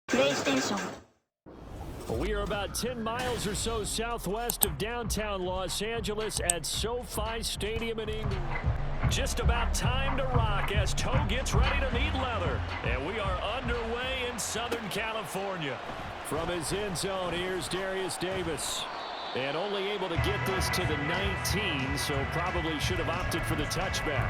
PlayStation. We are about 10 miles or so southwest of downtown Los Angeles at SoFi Stadium in England. Just about time to rock as Toe gets ready to meet leather. And we are underway in Southern California. From his end zone, here's Darius Davis. And only able to get this to the 19, so probably should have opted for the touchback.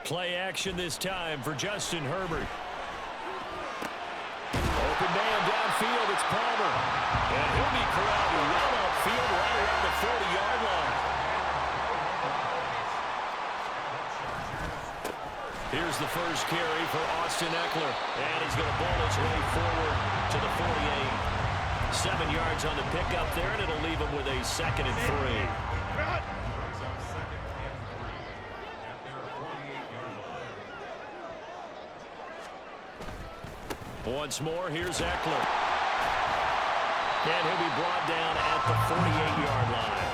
Play action this time for Justin Herbert. Open man downfield, it's Palmer. And he'll be corralled well upfield right around the 40-yard line. Here's the first carry for Austin Eckler. And he's going to ball his way forward to the 48. 7 yards on the pickup there, and it'll leave him with a 2nd and 3. Once more, here's Eckler. And he'll be brought down at the 48-yard line.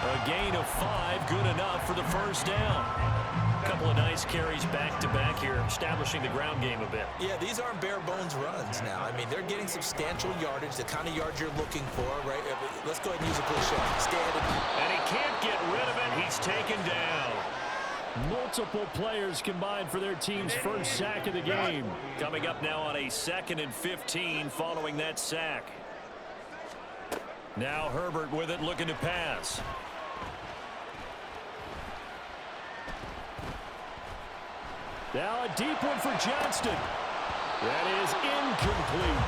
A gain of 5, good enough for the first down. A couple of nice carries back-to-back here, establishing the ground game a bit. Yeah, these aren't bare-bones runs now. I mean, they're getting substantial yardage, the kind of yards you're looking for, right? Let's go ahead and use a cliche. Standing. And he can't get rid of it. He's taken down. Multiple players combined for their team's first sack of the game. Coming up now on a 2nd and 15 following that sack. Now Herbert with it, looking to pass. Now a deep one for Johnston. That is incomplete.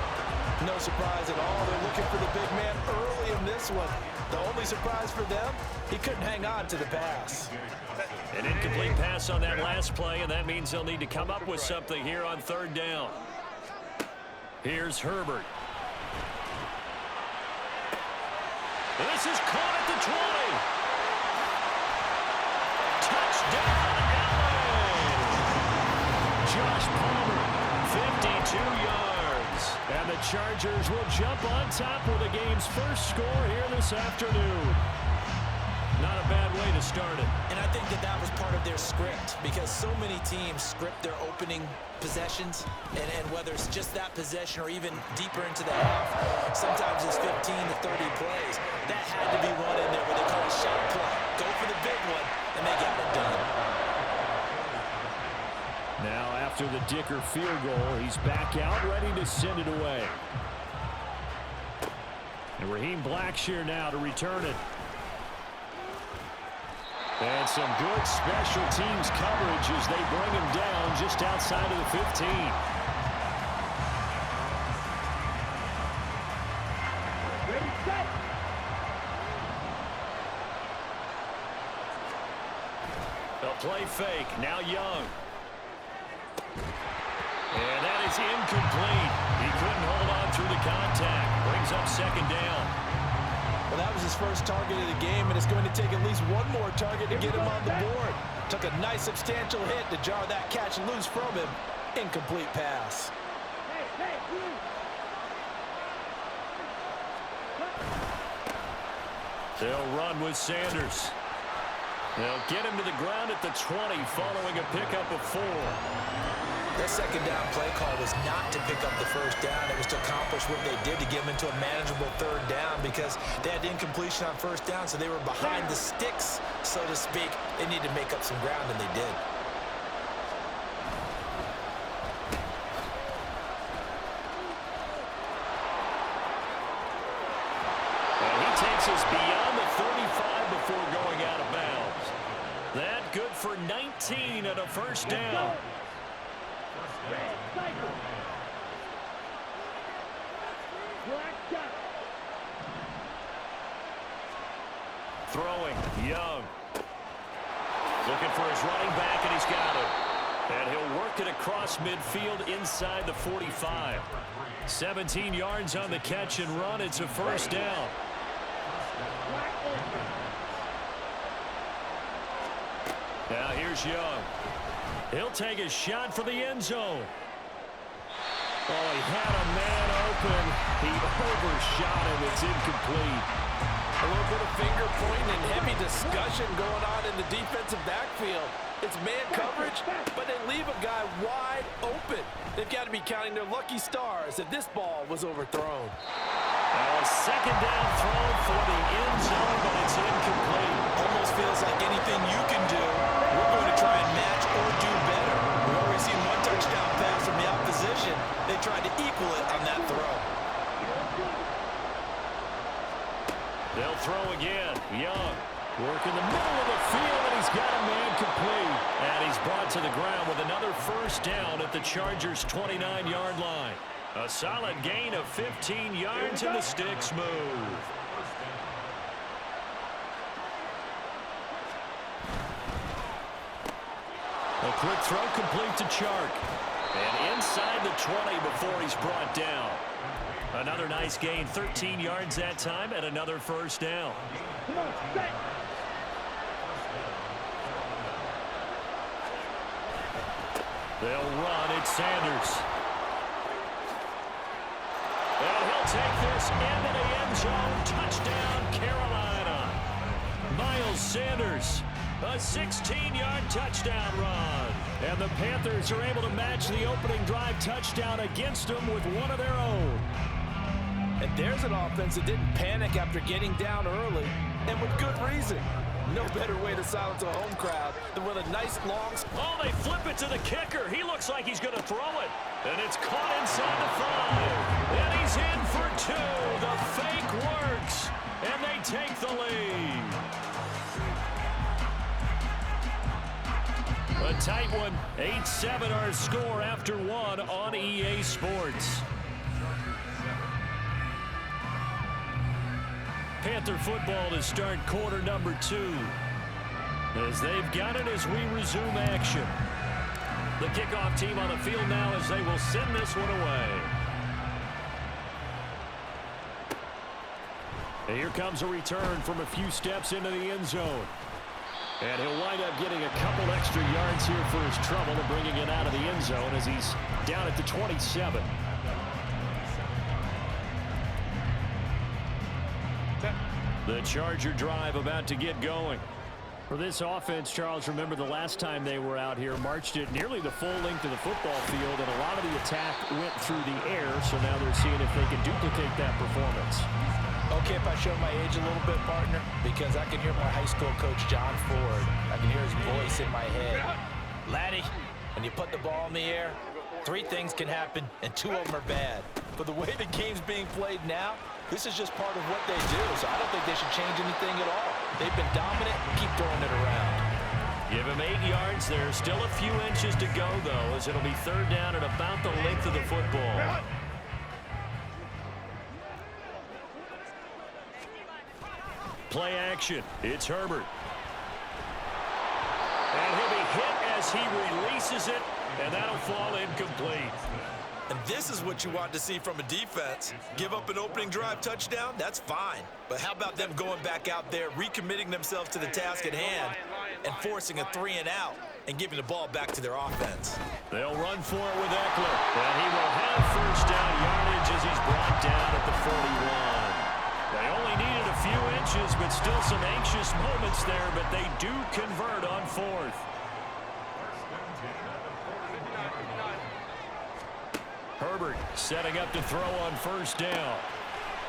No surprise at all. They're looking for the big man early in this one. The only surprise for them, he couldn't hang on to the pass. An incomplete pass on that last play, and that means they'll need to come up with something here on 3rd down. Here's Herbert. This is caught at the 20. Touchdown, Allen! Josh Palmer, 52 yards. And the Chargers will jump on top with the game's first score here this afternoon. Not a bad way to start it. And I think that was part of their script, because so many teams script their opening possessions, and whether it's just that possession or even deeper into the half, sometimes it's 15 to 30 plays. That had to be one in there where they call a shot play. Go for the big one, and they got it done. Now after the Dicker field goal, he's back out, ready to send it away. And Raheem Blackshear now to return it. And some good special teams coverage as they bring him down just outside of the 15. Ready, set. A play fake. Now Young. And that is incomplete. He couldn't hold on through the contact. Brings up 2nd down. Well, that was his first target of the game, and it's going to take at least one more target to get him on the board. Took a nice substantial hit to jar that catch loose from him. Incomplete pass. They'll run with Sanders. They'll get him to the ground at the 20 following a pickup of 4. That 2nd down play call was not to pick up the first down. It was to accomplish what they did to get them into a manageable 3rd down, because they had incompletion on 1st down, so they were behind the sticks, so to speak. They needed to make up some ground, and they did. And he takes us beyond the 35 before going out of bounds. That good for 19 and a first down. Throwing, Young. Looking for his running back, and he's got it. And he'll work it across midfield inside the 45. 17 yards on the catch and run. It's a first down. Now here's Young. He'll take a shot for the end zone. Oh, he had a man open. He overshot him. It's incomplete. A little bit of finger point and heavy discussion going on in the defensive backfield. It's man coverage, but they leave a guy wide open. They've got to be counting their lucky stars that this ball was overthrown. A second down throw for the end zone, but it's incomplete. Almost feels like anything you can do, we're going to try and match or do better. We've already seen one touchdown pass from the opposition. They tried to equal it on that throw. They'll throw again. Young working the middle of the field, and he's got a man complete. And he's brought to the ground with another first down at the Chargers' 29-yard line. A solid gain of 15 yards, and the sticks move. A quick throw complete to Chark. And inside the 20 before he's brought down. Another nice gain, 13 yards that time, and another first down. Come on, set. They'll run. It's Sanders. And he'll take this into the end zone. Touchdown, Carolina. Miles Sanders, a 16-yard touchdown run. And the Panthers are able to match the opening drive touchdown against them with one of their own. And there's an offense that didn't panic after getting down early, and with good reason. No better way to silence a home crowd than with a nice long... Oh, they flip it to the kicker. He looks like he's going to throw it. And it's caught inside the 5. And he's in for 2. The fake works. And they take the lead. A tight one. 8-7 our score after 1 on EA Sports. Panther football to start quarter number 2. As they've got it as we resume action. The kickoff team on the field now as they will send this one away. And here comes a return from a few steps into the end zone. And he'll wind up getting a couple extra yards here for his trouble and bringing it out of the end zone as he's down at the 27. The Charger drive about to get going. For this offense, Charles, remember the last time they were out here, marched it nearly the full length of the football field, and a lot of the attack went through the air, so now they're seeing if they can duplicate that performance. Okay, if I show my age a little bit, partner, because I can hear my high school coach, John Ford. I can hear his voice in my head. Laddie, when you put the ball in the air, 3 things can happen, and 2 of them are bad. But the way the game's being played now, this is just part of what they do, so I don't think they should change anything at all. They've been dominant. Keep throwing it around. Give him 8 yards. There's still a few inches to go, though, as it'll be third down at about the length of the football. Play action. It's Herbert. And he'll be hit as he releases it, and that'll fall incomplete. And this is what you want to see from a defense. Give up an opening drive touchdown, that's fine. But how about them going back out there, recommitting themselves to the task at hand, and forcing a 3-and-out, and giving the ball back to their offense. They'll run for it with Eckler. And he will have first down yardage as he's brought down at the 41. They only needed a few inches, but still some anxious moments there, but they do convert on 4th. Herbert setting up to throw on first down.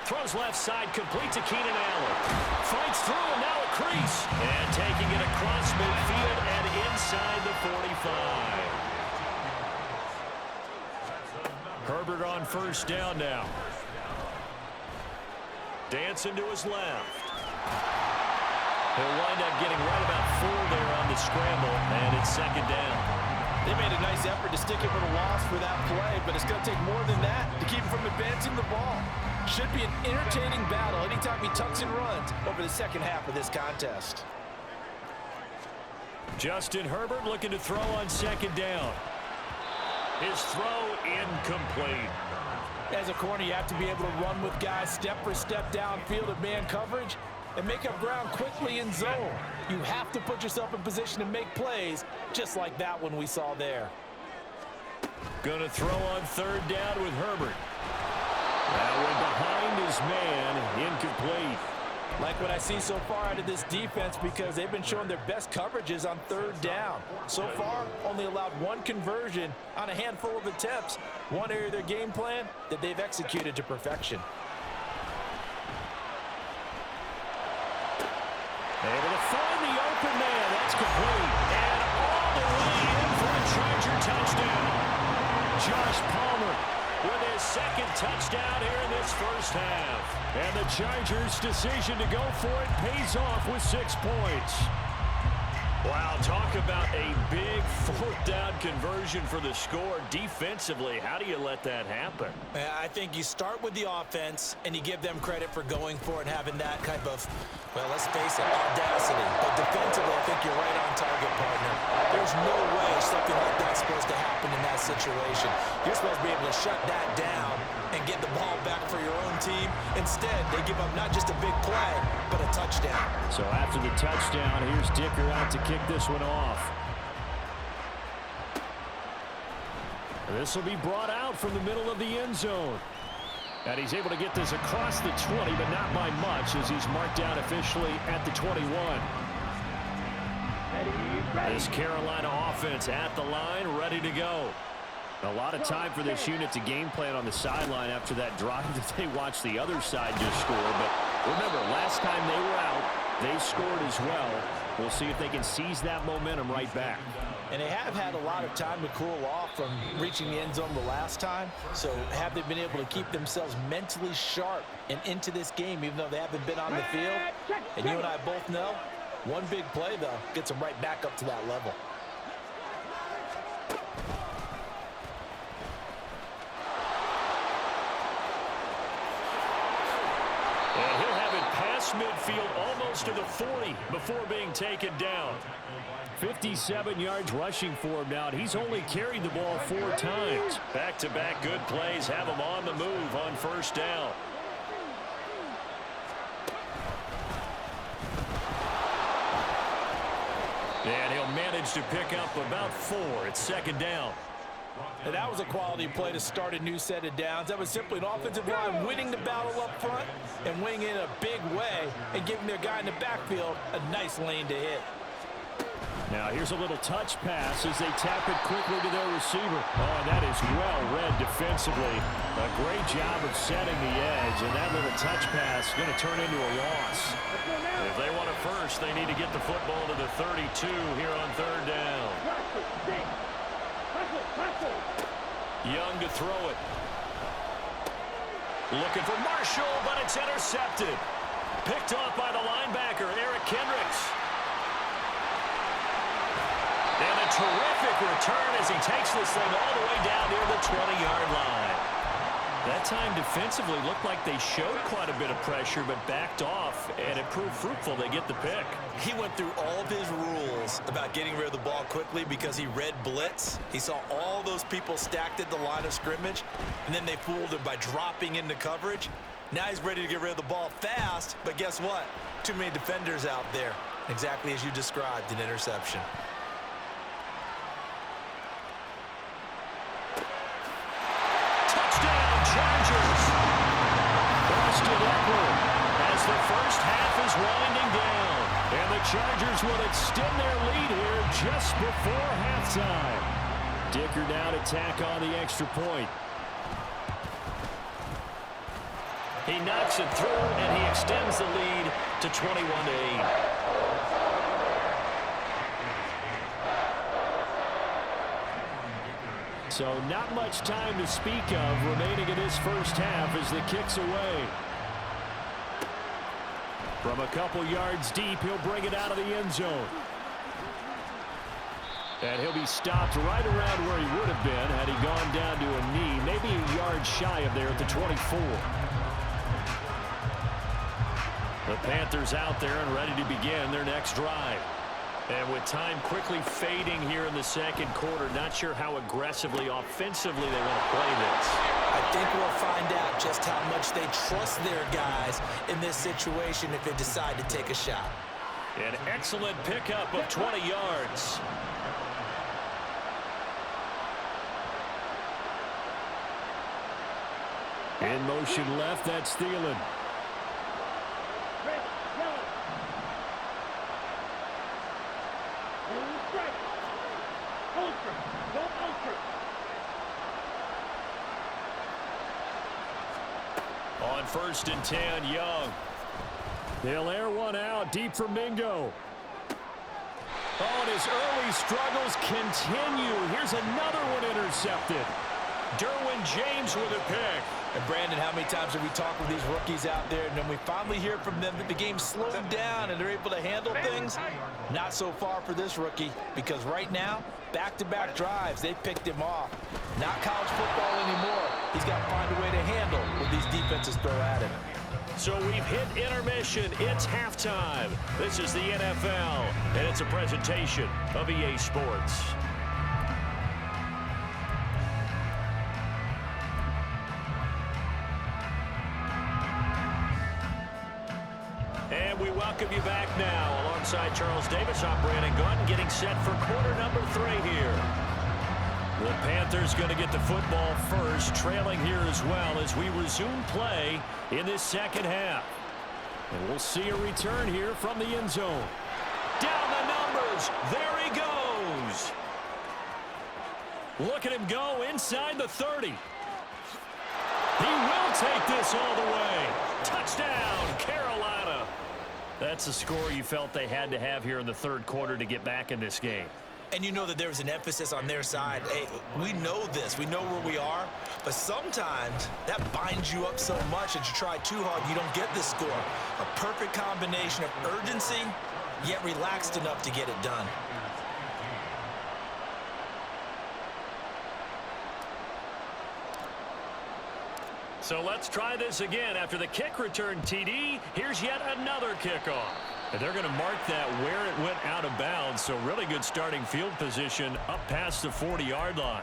Throws left side, complete to Keenan Allen. Fights through, and now a crease. And taking it across midfield and inside the 45. Herbert on first down now. Dancing to his left. He'll wind up getting right about 4 there on the scramble, and it's second down. They made a nice effort to stick it with a loss for that play, but it's going to take more than that to keep him from advancing the ball. Should be an entertaining battle anytime he tucks and runs over the second half of this contest. Justin Herbert looking to throw on second down. His throw incomplete. As a corner, you have to be able to run with guys step for step downfield at man coverage and make up ground quickly in zone. You have to put yourself in position to make plays, just like that one we saw there. Going to throw on third down with Herbert. That one behind his man, incomplete. Like what I see so far out of this defense because they've been showing their best coverages on third down. So far, only allowed one conversion on a handful of attempts. One area of their game plan that they've executed to perfection. Able to find the open man. That's complete. And all the way in for a Charger touchdown. Josh Palmer with his second touchdown here in this first half. And the Chargers' decision to go for it pays off with 6 points. Wow, talk about a big fourth down conversion for the score. Defensively, how do you let that happen? I think you start with the offense, and you give them credit for going for it and having that type of, well, let's face it, audacity. But defensively, I think you're right on target, partner. There's no way something like that's supposed to happen in that situation. You're supposed to be able to shut that down and get the ball back for your own team. Instead, they give up not just a big play, but a touchdown. So after the touchdown, here's Dicker out to kick this one off. This will be brought out from the middle of the end zone. And he's able to get this across the 20, but not by much as he's marked down officially at the 21. This Carolina offense at the line, ready to go. A lot of time for this unit to game plan on the sideline after that drive that they watched the other side just score. But remember, last time they were out, they scored as well. We'll see if they can seize that momentum right back. And they have had a lot of time to cool off from reaching the end zone the last time. So have they been able to keep themselves mentally sharp and into this game, even though they haven't been on the field? And you and I both know, one big play, though, gets them right back up to that level. And he'll have it past midfield almost to the 40 before being taken down. 57 yards rushing for him now. He's only carried the ball 4 times. Back-to-back good plays have him on the move on first down. And he'll manage to pick up about 4. It's second down. And that was a quality play to start a new set of downs. That was simply an offensive line winning the battle up front and winning in a big way and giving their guy in the backfield a nice lane to hit. Now here's a little touch pass as they tap it quickly to their receiver. Oh, and that is well read defensively. A great job of setting the edge, and that little touch pass is going to turn into a loss. If they want it first, they need to get the football to the 32 here on third down. Young to throw it. Looking for Marshall, but it's intercepted. Picked off by the linebacker, Eric Kendricks. And a terrific return as he takes this thing all the way down near the 20-yard line. That time defensively looked like they showed quite a bit of pressure but backed off, and it proved fruitful. They get the pick. He went through all of his rules about getting rid of the ball quickly because he read blitz. He saw all those people stacked at the line of scrimmage, and then they fooled him by dropping into coverage. Now he's ready to get rid of the ball fast, but guess what? Too many defenders out there. Exactly as you described, an interception. As the first half is winding down, and the Chargers will extend their lead here just before halftime. Dicker now to tack on the extra point. He knocks it through, and he extends the lead to 21-8. So not much time to speak of remaining in this first half as the kick's away. From a couple yards deep, he'll bring it out of the end zone. And he'll be stopped right around where he would have been had he gone down to a knee, maybe a yard shy of there at the 24. The Panthers out there and ready to begin their next drive. And with time quickly fading here in the second quarter, not sure how aggressively, offensively they want to play this. I think we'll find out just how much they trust their guys in this situation if they decide to take a shot. An excellent pickup of 20 yards. In motion left, that's Thielen. strike. Ultra. Go ultra. On 1st and 10, Young. They'll air one out deep for Mingo. Oh, and his early struggles continue. Here's another one intercepted. Derwin James with a pick. And Brandon, how many times have we talked with these rookies out there, and then we finally hear from them that the game slowed down and they're able to handle things? Not so far for this rookie, because right now, back-to-back drives, they picked him off. Not college football anymore. He's got to find a way to handle what these defenses throw at him. So we've hit intermission. It's halftime. This is the NFL, and it's a presentation of EA Sports. And we welcome you back now. Alongside Charles Davis, I'm Brandon Gunn, getting set for quarter number 3 here. The Panthers going to get the football first, trailing here as well as we resume play in this second half. And we'll see a return here from the end zone. Down the numbers. There he goes. Look at him go inside the 30. He will take this all the way. Touchdown, Carolina. That's the score you felt they had to have here in the third quarter to get back in this game. And you know that there's an emphasis on their side. Hey, we know this. We know where we are. But sometimes that binds you up so much that you try too hard, you don't get this score. A perfect combination of urgency, yet relaxed enough to get it done. So let's try this again. After the kick return TD, here's yet another kickoff. And they're going to mark that where it went out of bounds. So really good starting field position up past the 40-yard line.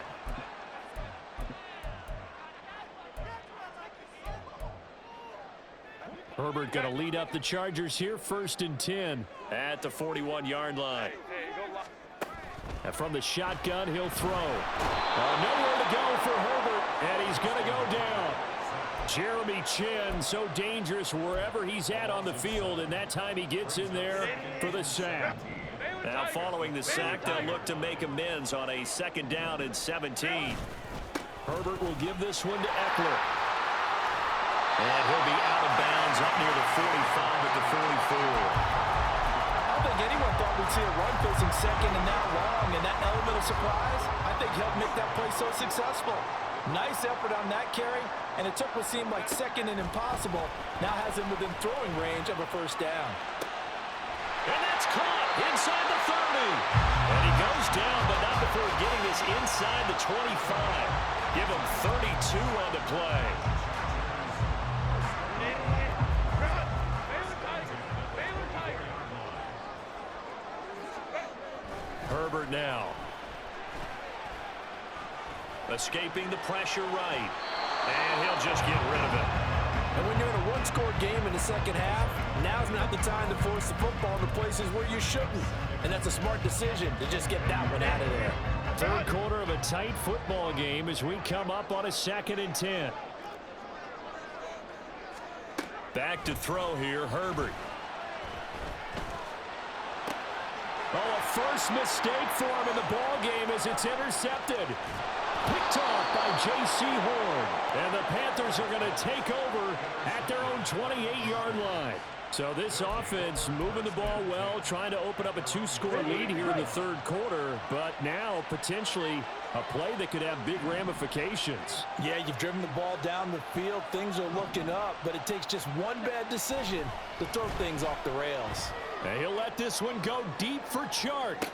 Herbert going to lead up the Chargers here, 1st and 10 at the 41-yard line. And from the shotgun, he'll throw. Nowhere to go for Herbert, and he's going to go down. Jeremy Chin, so dangerous wherever he's at on the field, and that time he gets in there for the sack. Now following the sack, they'll look to make amends on a 2nd down and 17. Herbert will give this one to Eckler. And he'll be out of bounds up near the 45 at the 44. I don't think anyone thought we'd see a run facing second and that long, and that element of surprise, I think, helped make that play so successful. Nice effort on that carry, and it took what seemed like second and impossible. Now has him within throwing range of a 1st down. And that's caught inside the 30. And he goes down, but not before getting this inside the 25. Give him 32 on the play. Herbert now. Escaping the pressure right. And he'll just get rid of it. And when you're in a one-score game in the second half, now's not the time to force the football to places where you shouldn't. And that's a smart decision to just get that one out of there. Third quarter of a tight football game as we come up on a 2nd and 10. Back to throw here, Herbert. Oh, a first mistake for him in the ball game as it's intercepted. Picked off by J.C. Horn. And the Panthers are going to take over at their own 28-yard line. So this offense moving the ball well, trying to open up a 2-score lead here in the third quarter. But now potentially a play that could have big ramifications. Yeah, you've driven the ball down the field. Things are looking up, but it takes just one bad decision to throw things off the rails. And he'll let this one go deep for Chark.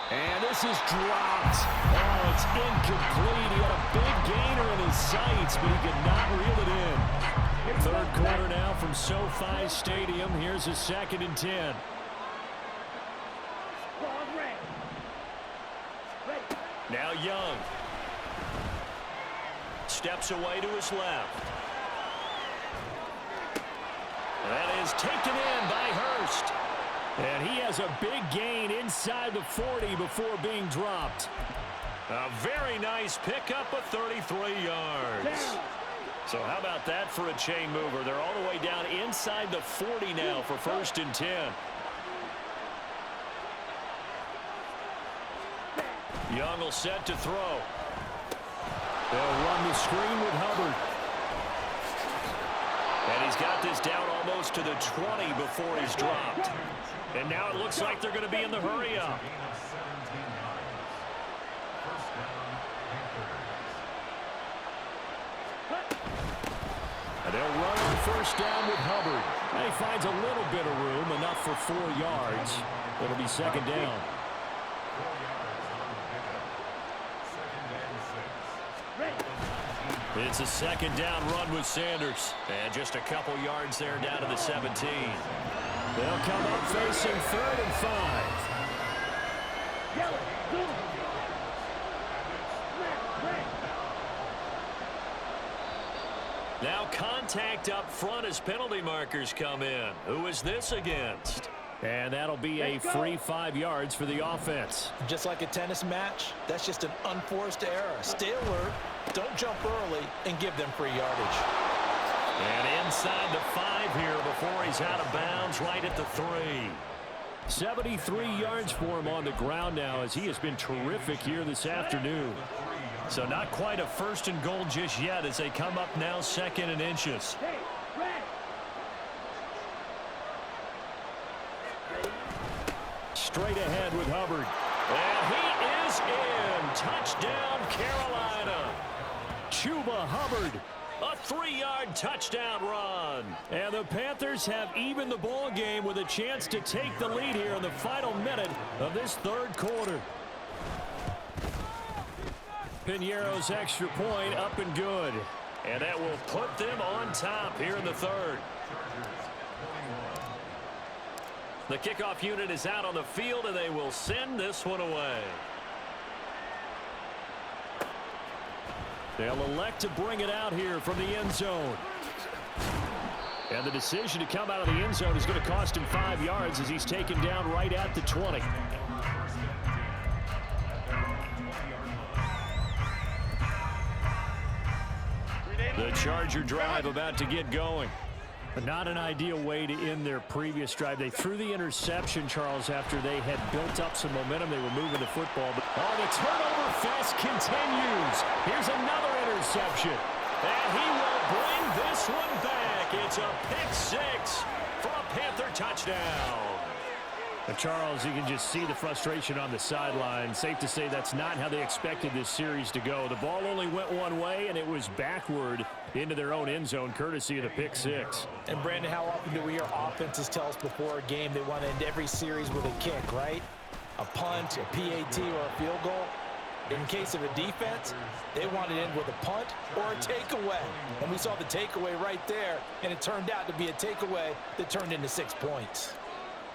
And this is dropped. Oh, it's incomplete. He had a big gainer in his sights, but he could not reel it in. Third quarter now from SoFi Stadium. Here's a 2nd and 10. Now Young. Steps away to his left. That is taken in by Hurst. And he has a big gain inside the 40 before being dropped. A very nice pickup of 33 yards. So how about that for a chain mover? They're all the way down inside the 40 now for 1st and 10. Young will set to throw. They'll run the screen with Hubbard. And he's got this down almost to the 20 before he's dropped. And now it looks like they're going to be in the hurry-up. And they'll run on first down with Hubbard. And he finds a little bit of room, enough for 4 yards. It'll be second down. It's a second down run with Sanders. And just a couple yards there down to the 17. They'll come up facing 3rd and 5. Now contact up front as penalty markers come in. Who is this against? And that'll be a free 5 yards for the offense. Just like a tennis match, that's just an unforced error. Stay alert, don't jump early, and give them free yardage. And inside the 5 here before he's out of bounds, right at the 3. 73 yards for him on the ground now, as he has been terrific here this afternoon. So not quite a 1st and goal just yet as they come up now 2nd and inches. Straight ahead with Hubbard. And he is in. Touchdown, Carolina. Chuba Hubbard. A 3-yard touchdown run. And the Panthers have evened the ball game with a chance to take the lead here in the final minute of this 3rd quarter. Piñeiro's extra point up and good. And that will put them on top here in the 3rd. The kickoff unit is out on the field, and they will send this one away. They'll elect to bring it out here from the end zone. And the decision to come out of the end zone is going to cost him 5 yards as he's taken down right at the 20. The Charger drive about to get going. But not an ideal way to end their previous drive. They threw the interception, Charles, after they had built up some momentum. They were moving the football. But the turnover fest continues. Here's another interception. And he will bring this one back. It's a pick 6 for a Panther touchdown. But Charles, you can just see the frustration on the sideline. Safe to say that's not how they expected this series to go. The ball only went one way, and it was backward into their own end zone, courtesy of the pick 6. And Brandon, how often do we hear offenses tell us before a game they want to end every series with a kick, right? A punt, a PAT, or a field goal. In case of a defense, they want to end with a punt or a takeaway. And we saw the takeaway right there, and it turned out to be a takeaway that turned into 6 points.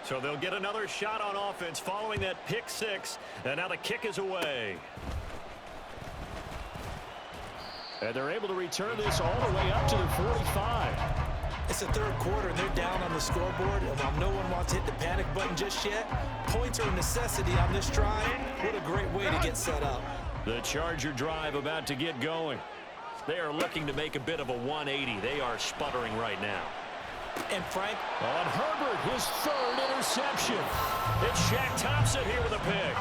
So they'll get another shot on offense following that pick 6, and now the kick is away. And they're able to return this all the way up to the 45. It's the 3rd quarter, and they're down on the scoreboard, and while no one wants to hit the panic button just yet, points are a necessity on this drive. What a great way to get set up. The Charger drive about to get going. They are looking to make a bit of a 180. They are sputtering right now. And Frank, on Herbert, his 3rd interception. It's Shaq Thompson here with a pick.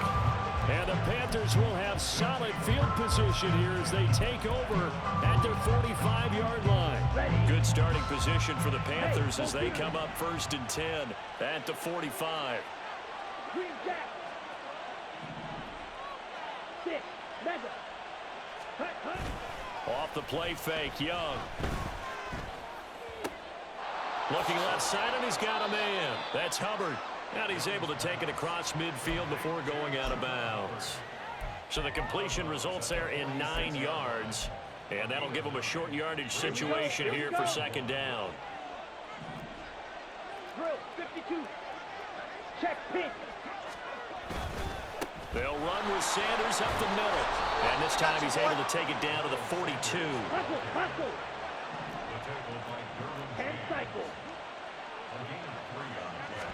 And the Panthers will have solid field position here as they take over at their 45-yard line. Good starting position for the Panthers as they come up 1st and 10 at the 45. Off the play fake, Young. Looking left side, and he's got a man. That's Hubbard. And he's able to take it across midfield before going out of bounds. So the completion results there in 9 yards. And that'll give him a short yardage situation here for 2nd down. Drill 52. Check pink. They'll run with Sanders up the middle. And this time he's able to take it down to the 42. Hustle. And cycle.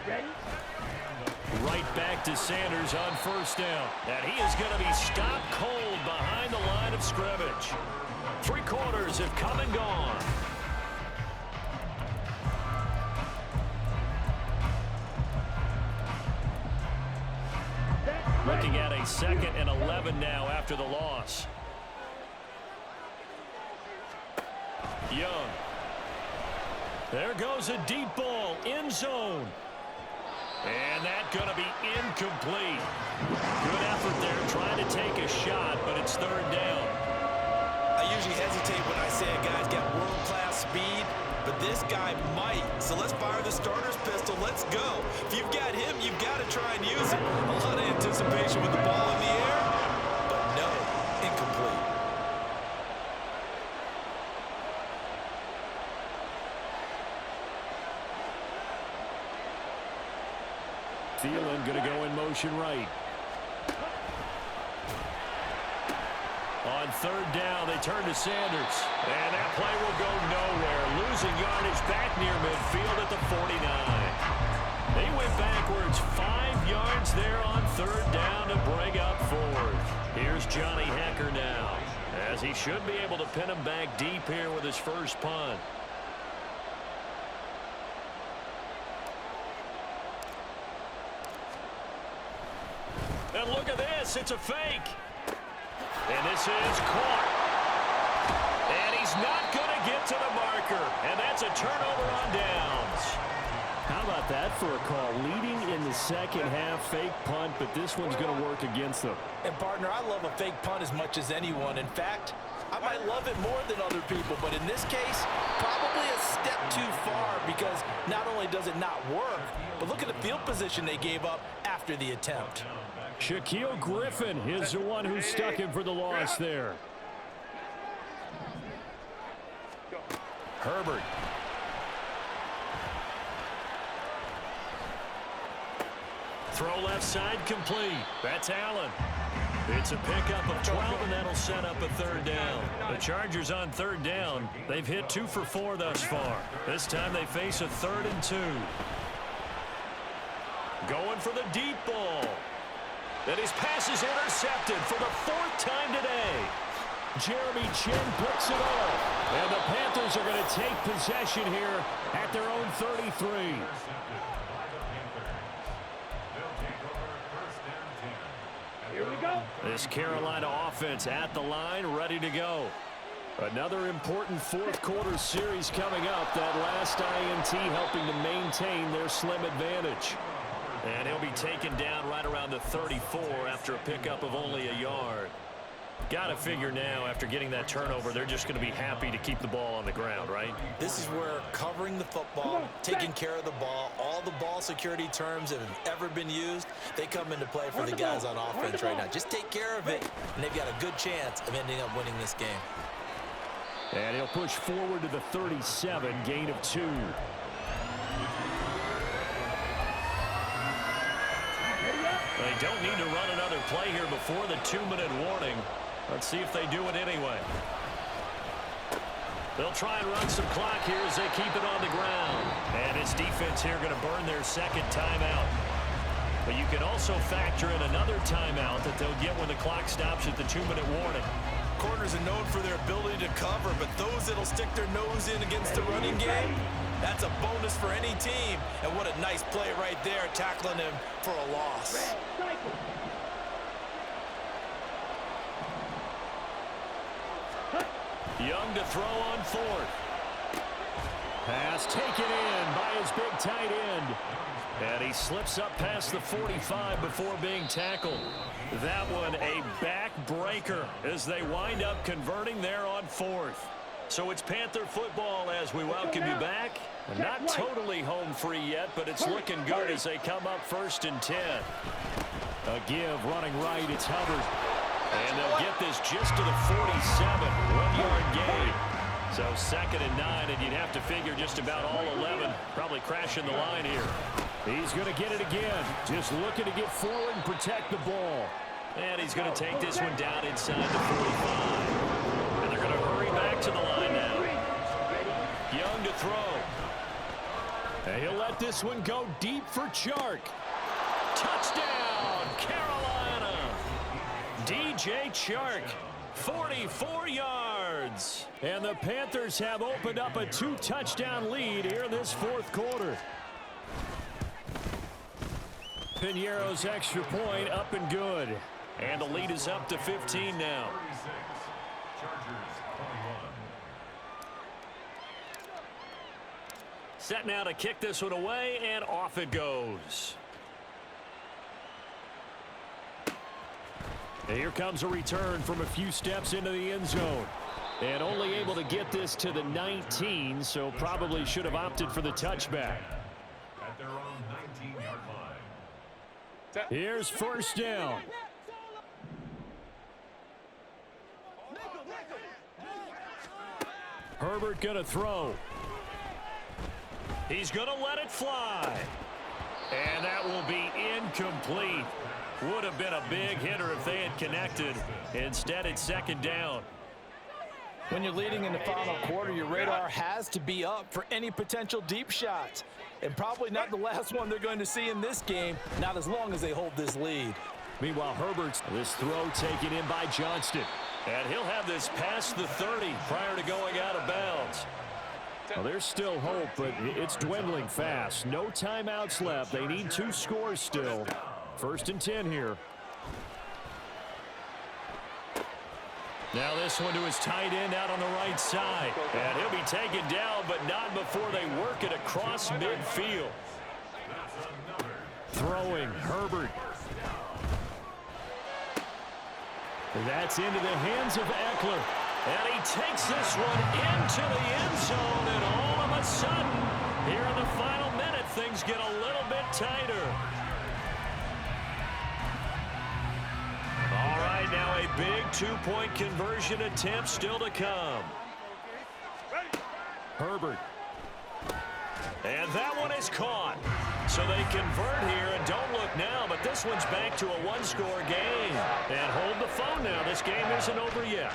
Ready? Right back to Sanders on 1st down. And he is going to be stopped cold behind the line of scrimmage. 3 quarters have come and gone. Looking at a 2nd and 11 now after the loss. Young. There goes a deep ball, end zone. And that's going to be incomplete. Good effort there trying to take a shot, but it's 3rd down. I usually hesitate when I say a guy's got world-class speed, but this guy might. So let's fire the starter's pistol. Let's go. If you've got him, you've got to try and use it. A lot of anticipation with the ball in the air, but no, incomplete. Thielen going to go in motion right. On 3rd down, they turn to Sanders. And that play will go nowhere. Losing yardage back near midfield at the 49. They went backwards 5 yards there on 3rd down to bring up 4th. Here's Johnny Hecker now, as he should be able to pin him back deep here with his first punt. And look at this. It's a fake. And this is caught. And he's not going to get to the marker. And that's a turnover on downs. How about that for a call? Leading in the 2nd half, fake punt, but this one's going to work against them. And, partner, I love a fake punt as much as anyone. In fact, I might love it more than other people, but in this case, probably a step too far because not only does it not work, but look at the field position they gave up after the attempt. Shaquille Griffin is the one who stuck him for the loss there. Herbert. Throw left side complete. That's Allen. It's a pickup of 12, and that'll set up a 3rd down. The Chargers on 3rd down. They've hit 2 for 4 thus far. This time they face a 3rd and 2. Going for the deep ball. And his pass is intercepted for the 4th time today. Jeremy Chin picks it off. And the Panthers are going to take possession here at their own 33. Here we go. This Carolina offense at the line, ready to go. Another important 4th quarter series coming up. That last INT helping to maintain their slim advantage. And he'll be taken down right around the 34 after a pickup of only a yard. Got to figure now, after getting that turnover, they're just going to be happy to keep the ball on the ground, right? This is where covering the football, taking care of the ball, all the ball security terms that have ever been used, they come into play for the guys on offense right now. Just take care of it, and they've got a good chance of ending up winning this game. And he'll push forward to the 37, gain of 2. They don't need to run another play here before the 2-minute warning. Let's see if they do it anyway. They'll try and run some clock here as they keep it on the ground. And this defense here going to burn their 2nd timeout. But you can also factor in another timeout that they'll get when the clock stops at the 2-minute warning. Corners are known for their ability to cover, but those that'll stick their nose in against the running game, that's a bonus for any team. And what a nice play right there, tackling him for a loss. Young to throw on 4th. Pass taken in by his big tight end. And he slips up past the 45 before being tackled. That one a backbreaker as they wind up converting there on 4th. So it's Panther football as we welcome you back. Not totally home free yet, but it's looking good as they come up 1st and 10. A give running right, it's Hubbard. And they'll get this just to the 47, 1-yard gain. So 2nd and 9, and you'd have to figure just about all 11 probably crashing the line here. He's going to get it again. Just looking to get forward and protect the ball. And he's going to take this one down inside the 45. And they're going to hurry back to the line now. Young to throw. And he'll let this one go deep for Chark. Touchdown, Carolina. DJ Chark, 44 yards. And the Panthers have opened up a 2-touchdown lead here in this 4th quarter. Piñeiro's extra point up and good. And the lead is up to 15 now. Set now to kick this one away, and off it goes. And here comes a return from a few steps into the end zone. And only able to get this to the 19, so probably should have opted for the touchback. At their own 19-yard line. Here's first down. Herbert gonna throw. He's gonna let it fly. And that will be incomplete. Would have been a big hitter if they had connected. Instead, it's second down. When you're leading in the final quarter, your radar has to be up for any potential deep shots. And probably not the last one they're going to see in this game, not as long as they hold this lead. Meanwhile, Herbert's this throw taken in by Johnston. And he'll have this past the 30 prior to going out of bounds. Well, there's still hope, but it's dwindling fast. No timeouts left. They need 2 scores still. First and 10 here. Now this one to his tight end out on the right side. And he'll be taken down, but not before they work it across midfield. Throwing, Herbert. That's into the hands of Eckler. And he takes this one into the end zone, and all of a sudden, here in the final minute, things get a little bit tighter. All right, now a big 2-point conversion attempt still to come. Herbert. And that one is caught. So they convert here, and don't look now, but this one's back to a 1-score game. And hold the phone now. This game isn't over yet.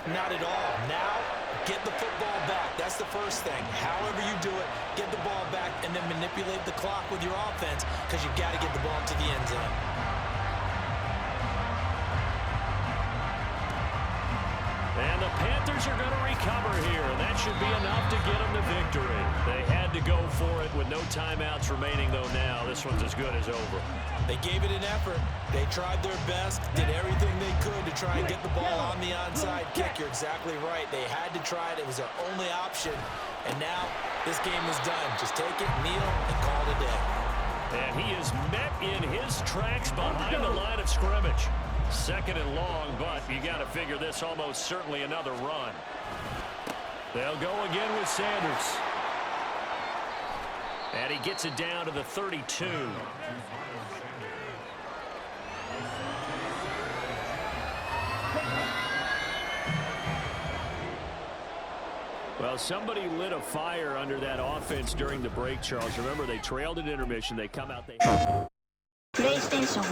Not at all. Now, get the football back. That's the first thing. However you do it, get the ball back and then manipulate the clock with your offense because you've got to get the ball to the end zone. And the Panthers are going to recover here, and that should be enough to get them the victory. They had to go for it with no timeouts remaining, though now this one's as good as over. They gave it an effort. They tried their best, did everything they could to try and get the ball on the onside kick. You're exactly right. They had to try it. It was their only option. And now this game is done. Just take it, kneel, and call it a day. And he is met in his tracks behind the line of scrimmage. Second and long, but you got to figure this almost certainly another run. They'll go again with Sanders. And he gets it down to the 32. Well, somebody lit a fire under that offense during the break, Charles. Remember, they trailed at intermission. They come out. PlayStation